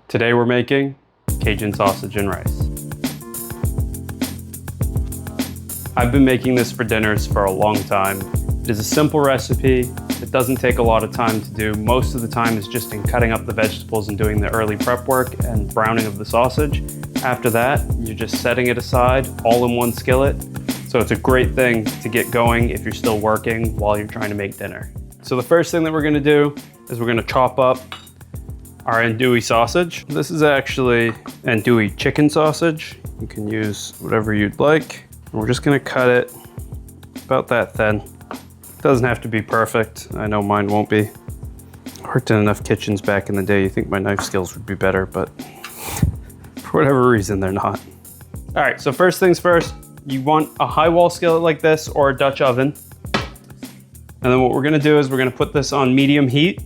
Today we're making Cajun sausage and rice. I've been making this for dinners for a long time. It is a simple recipe. It doesn't take a lot of time to do. Most of the time is just in cutting up the vegetables and doing the early prep work and browning of the sausage. After that, you're just setting it aside all in one skillet. So it's a great thing to get going if you're still working while you're trying to make dinner. So the first thing that we're gonna do is we're gonna chop up our andouille sausage. This is actually andouille chicken sausage. You can use whatever you'd like. We're just gonna cut it about that thin. It doesn't have to be perfect. I know mine won't be. I worked in enough kitchens back in the day. You think my knife skills would be better, but for whatever reason, they're not. All right, so first things first, you want a high wall skillet like this or a Dutch oven. And then what we're gonna do is we're gonna put this on medium heat.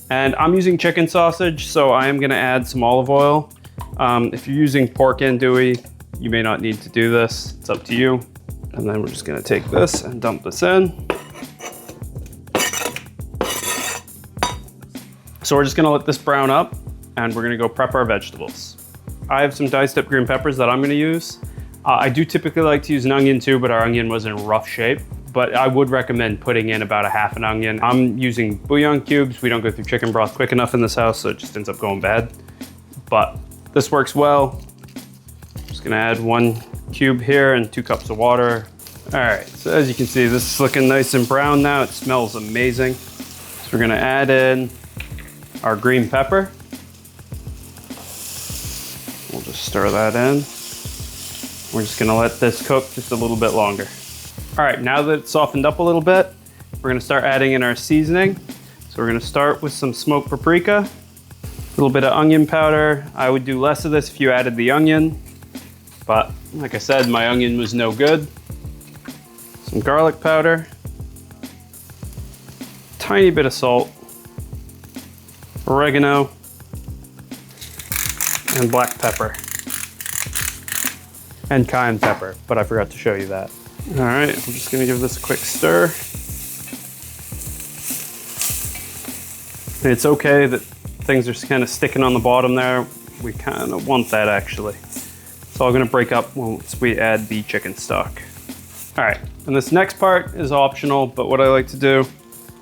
And I'm using chicken sausage, so I am gonna add some olive oil. If you're using pork andouille, you may not need to do this. It's up to you. And then we're just gonna take this and dump this in. So we're just gonna let this brown up and we're gonna go prep our vegetables. I have some diced up green peppers that I'm gonna use. I do typically like to use an onion too, but our onion was in rough shape. But I would recommend putting in about a half an onion. I'm using bouillon cubes. We don't go through chicken broth quick enough in this house, so it just ends up going bad. But this works well. Just gonna add 1 cube here and 2 cups of water. All right, so as you can see, this is looking nice and brown now. It smells amazing. So we're gonna add in our green pepper. We'll just stir that in. We're just gonna let this cook just a little bit longer. All right, now that it's softened up a little bit, we're gonna start adding in our seasoning. So we're gonna start with some smoked paprika, a little bit of onion powder. I would do less of this if you added the onion, but like I said, my onion was no good. Some garlic powder, tiny bit of salt, oregano, and black pepper, and cayenne pepper, but I forgot to show you that. All right, I'm just gonna give this a quick stir. It's okay that things are kind of sticking on the bottom there. We kind of want that actually. It's all gonna break up once we add the chicken stock. All right, and this next part is optional, but what I like to do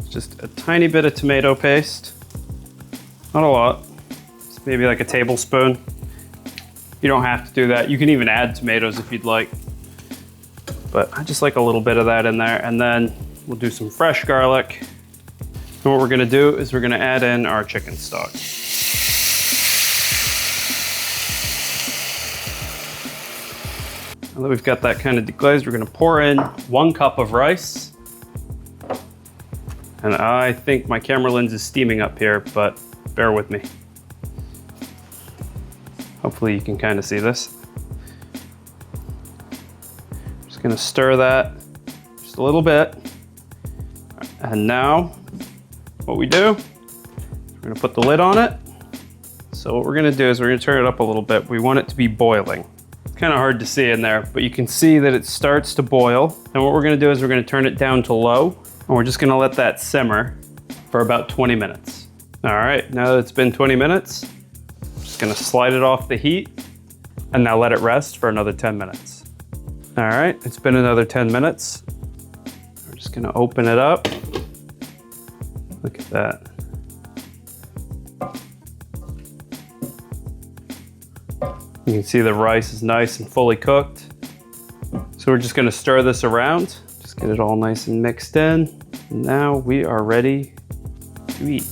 is just a tiny bit of tomato paste. Not a lot, it's maybe like a tablespoon. You don't have to do that. You can even add tomatoes if you'd like. But I just like a little bit of that in there. And then we'll do some fresh garlic. And what we're gonna do is we're gonna add in our chicken stock. Now that we've got that kind of deglazed, we're gonna pour in 1 cup of rice. And I think my camera lens is steaming up here, but bear with me. Hopefully you can kind of see this. Gonna stir that just a little bit. And now what we do, we're gonna put the lid on it. So what we're gonna do is we're gonna turn it up a little bit. We want it to be boiling. It's kind of hard to see in there, but you can see that it starts to boil. And what we're gonna do is we're gonna turn it down to low, and we're just gonna let that simmer for about 20 minutes. All right, now that it's been 20 minutes, I'm just gonna slide it off the heat and now let it rest for another 10 minutes. All right, it's been another 10 minutes. We're just gonna open it up. Look at that. You can see the rice is nice and fully cooked. So we're just gonna stir this around, just get it all nice and mixed in. Now we are ready to eat.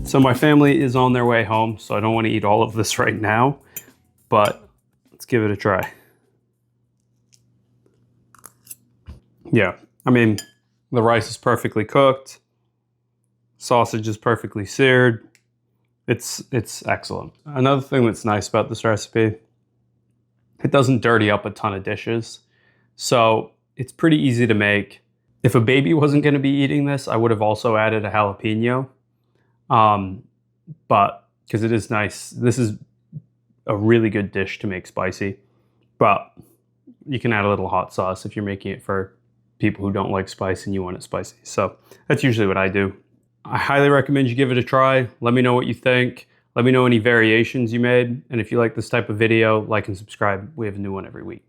So my family is on their way home, so I don't want to eat all of this right now, but let's give it a try. Yeah, I mean, the rice is perfectly cooked. Sausage is perfectly seared. It's excellent. Another thing that's nice about this recipe, it doesn't dirty up a ton of dishes. So it's pretty easy to make. If a baby wasn't going to be eating this, I would have also added a jalapeno. But because it is nice, this is a really good dish to make spicy, but you can add a little hot sauce if you're making it for people who don't like spice and you want it spicy. So that's usually what I do. I highly recommend you give it a try. Let me know what you think. Let me know any variations you made. And if you like this type of video, like and subscribe. We have a new one every week.